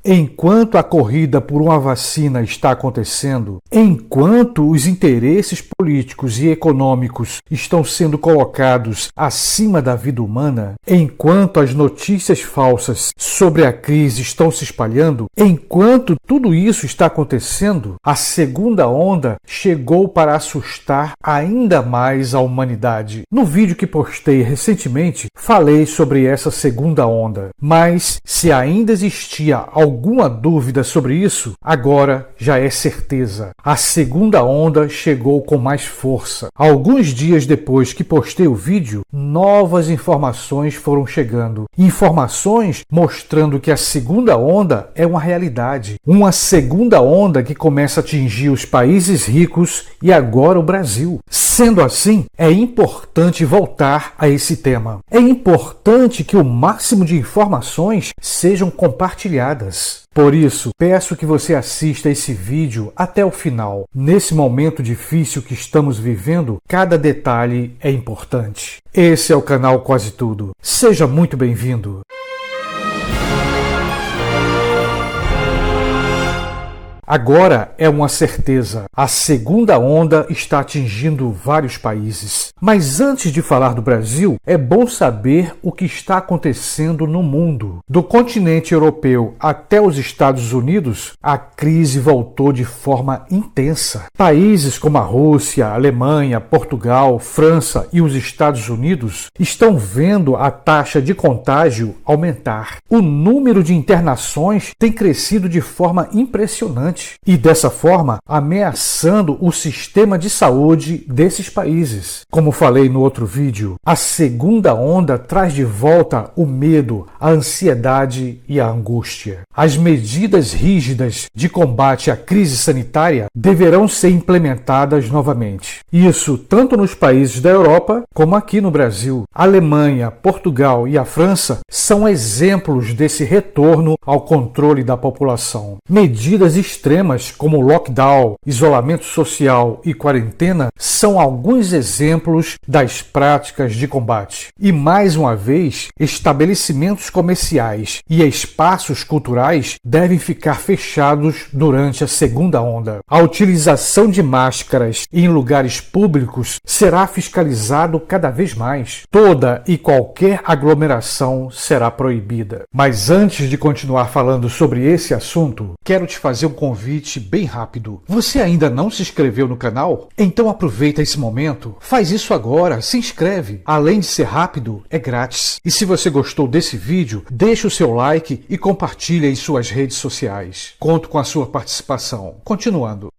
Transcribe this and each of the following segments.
Enquanto a corrida por uma vacina está acontecendo, enquanto os interesses políticos e econômicos estão sendo colocados acima da vida humana, enquanto as notícias falsas sobre a crise estão se espalhando, enquanto tudo isso está acontecendo, a segunda onda chegou para assustar ainda mais a humanidade. No vídeo que postei recentemente, falei sobre essa segunda onda, mas se ainda existia alguma dúvida sobre isso, agora já é certeza. A segunda onda chegou com mais força. Alguns dias depois que postei o vídeo, novas informações foram chegando. Informações mostrando que a segunda onda é uma realidade. Uma segunda onda que começa a atingir os países ricos e agora o Brasil. Sendo assim, é importante voltar a esse tema. É importante que o máximo de informações sejam compartilhadas. Por isso, peço que você assista esse vídeo até o final. Nesse momento difícil que estamos vivendo, cada detalhe é importante. Esse é o canal Quase Tudo. Seja muito bem-vindo. Agora é uma certeza, a segunda onda está atingindo vários países. Mas antes de falar do Brasil, é bom saber o que está acontecendo no mundo. Do continente europeu até os Estados Unidos, a crise voltou de forma intensa. Países como a Rússia, a Alemanha, Portugal, França e os Estados Unidos estão vendo a taxa de contágio aumentar. O número de internações tem crescido de forma impressionante. E dessa forma, ameaçando o sistema de saúde desses países. Como falei no outro vídeo, a segunda onda traz de volta o medo, a ansiedade e a angústia. As medidas rígidas de combate à crise sanitária deverão ser implementadas novamente. Isso tanto nos países da Europa como aqui no Brasil. A Alemanha, Portugal e a França são exemplos desse retorno ao controle da população. Medidas extremas como lockdown, isolamento social e quarentena são alguns exemplos das práticas de combate. E mais uma vez, estabelecimentos comerciais e espaços culturais devem ficar fechados durante a segunda onda. A utilização de máscaras em lugares públicos será fiscalizado cada vez mais. Toda e qualquer aglomeração será proibida. Mas antes de continuar falando sobre esse assunto, quero te fazer um convite bem rápido. Você ainda não se inscreveu no canal? Então aproveita esse momento, faz isso agora, se inscreve. Além de ser rápido, é grátis. E se você gostou desse vídeo, deixa o seu like e compartilha em suas redes sociais. Conto com a sua participação. Continuando.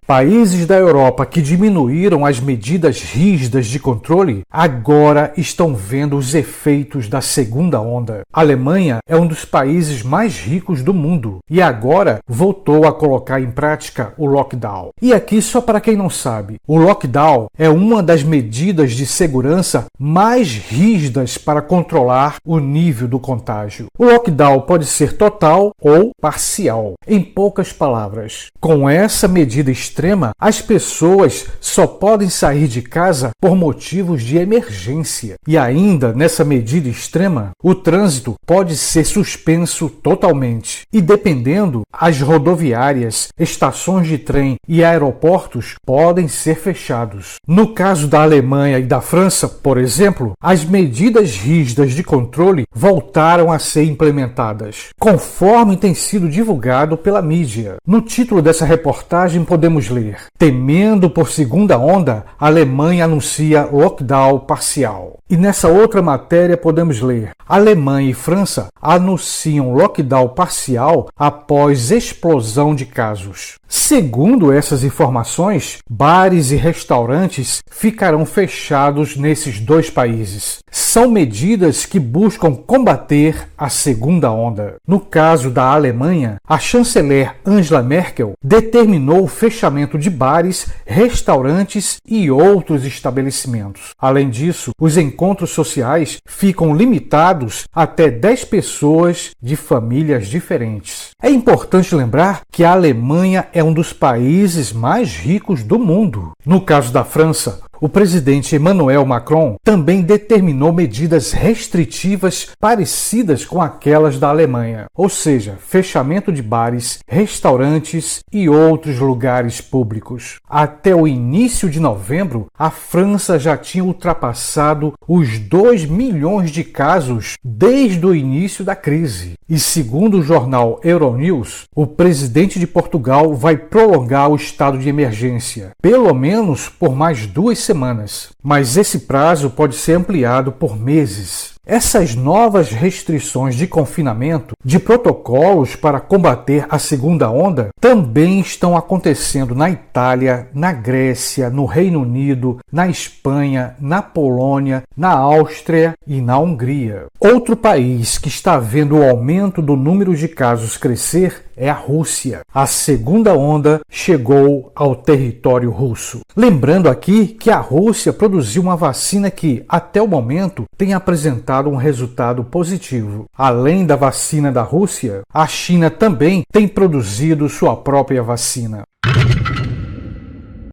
Países da Europa que diminuíram as medidas rígidas de controle agora estão vendo os efeitos da segunda onda. A Alemanha é um dos países mais ricos do mundo e agora voltou a colocar em prática o lockdown. E aqui, só para quem não sabe, o lockdown é uma das medidas de segurança mais rígidas para controlar o nível do contágio. O lockdown pode ser total ou parcial. Em poucas palavras, com essa medida extrema, as pessoas só podem sair de casa por motivos de emergência. E ainda, nessa medida extrema, o trânsito pode ser suspenso totalmente. E dependendo, as rodoviárias, estações de trem e aeroportos podem ser fechados. No caso da Alemanha e da França, por exemplo, as medidas rígidas de controle voltaram a ser implementadas, conforme tem sido divulgado pela mídia. No título dessa reportagem podemos ler: temendo por segunda onda, a Alemanha anuncia lockdown parcial. E nessa outra matéria podemos ler: Alemanha e França anunciam lockdown parcial após explosão de casos. Segundo essas informações, bares e restaurantes ficarão fechados nesses dois países. São medidas que buscam combater a segunda onda. No caso da Alemanha, a chanceler Angela Merkel determinou o fechamento de bares, restaurantes e outros estabelecimentos. Além disso, os encontros sociais ficam limitados até 10 pessoas de famílias diferentes. É importante lembrar que a Alemanha é um dos países mais ricos do mundo. No caso da França, o presidente Emmanuel Macron também determinou medidas restritivas parecidas com aquelas da Alemanha, ou seja, fechamento de bares, restaurantes e outros lugares públicos. Até o início de novembro, a França já tinha ultrapassado os 2 milhões de casos desde o início da crise. E segundo o jornal Euronews, o presidente de Portugal vai prolongar o estado de emergência, pelo menos por mais 2 semanas. Mas esse prazo pode ser ampliado por meses. Essas novas restrições de confinamento, de protocolos para combater a segunda onda, também estão acontecendo na Itália, na Grécia, no Reino Unido, na Espanha, na Polônia, na Áustria e na Hungria. Outro país que está vendo o aumento do número de casos crescer é a Rússia. A segunda onda chegou ao território russo. Lembrando aqui que a Rússia produziu uma vacina que, até o momento, tem apresentado um resultado positivo. Além da vacina da Rússia, a China também tem produzido sua própria vacina.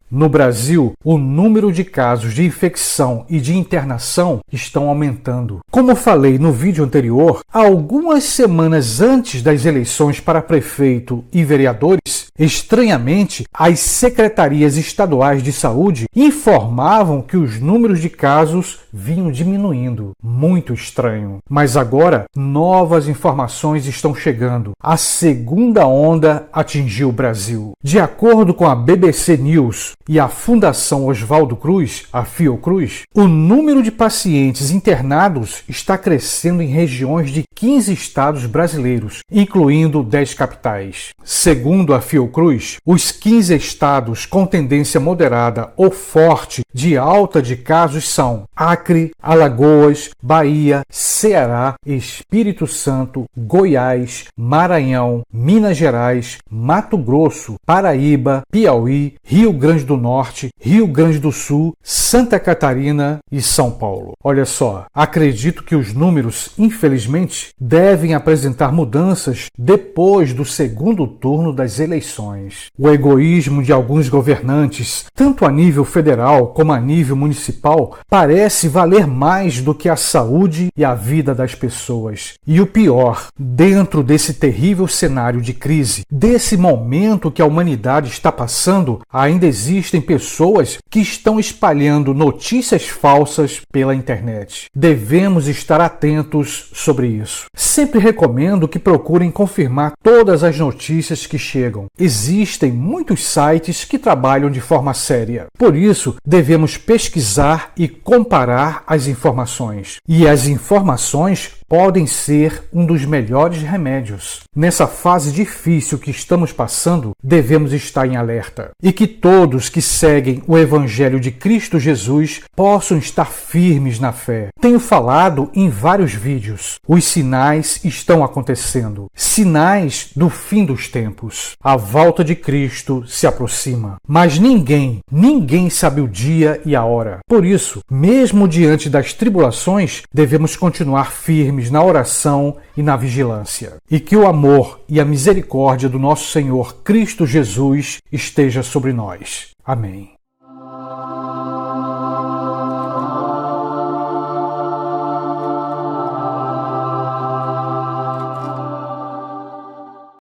No Brasil, o número de casos de infecção e de internação estão aumentando. Como falei no vídeo anterior, algumas semanas antes das eleições para prefeito e vereadores, estranhamente, as secretarias estaduais de saúde informavam que os números de casos vinham diminuindo. Muito estranho. Mas agora, novas informações estão chegando. A segunda onda atingiu o Brasil. De acordo com a BBC News e a Fundação Oswaldo Cruz, a Fiocruz, o número de pacientes internados está crescendo em regiões de 15 estados brasileiros, incluindo 10 capitais. Segundo a Fiocruz, os 15 estados com tendência moderada ou forte de alta de casos são Acre, Alagoas, Bahia, Ceará, Espírito Santo, Goiás, Maranhão, Minas Gerais, Mato Grosso, Paraíba, Piauí, Rio Grande do Norte, Rio Grande do Sul, Santa Catarina e São Paulo. Olha só, acredito que os números, infelizmente, devem apresentar mudanças depois do segundo turno das eleições. O egoísmo de alguns governantes, tanto a nível federal como a nível municipal, parece valer mais do que a saúde e a vida das pessoas. E o pior, dentro desse terrível cenário de crise, desse momento que a humanidade está passando, ainda existem pessoas que estão espalhando notícias falsas pela internet. Devemos estar atentos sobre isso. Sempre recomendo que procurem confirmar todas as notícias que chegam. Existem muitos sites que trabalham de forma séria. Por isso, devemos pesquisar e comparar as informações. E as informações podem ser um dos melhores remédios. Nessa fase difícil que estamos passando, devemos estar em alerta. E que todos que seguem o Evangelho de Cristo Jesus possam estar firmes na fé. Tenho falado em vários vídeos. Os sinais estão acontecendo. Sinais do fim dos tempos. A volta de Cristo se aproxima. Mas ninguém sabe o dia e a hora. Por isso, mesmo diante das tribulações, devemos continuar firmes na oração e na vigilância. E que o amor e a misericórdia do nosso Senhor Cristo Jesus esteja sobre nós. Amém.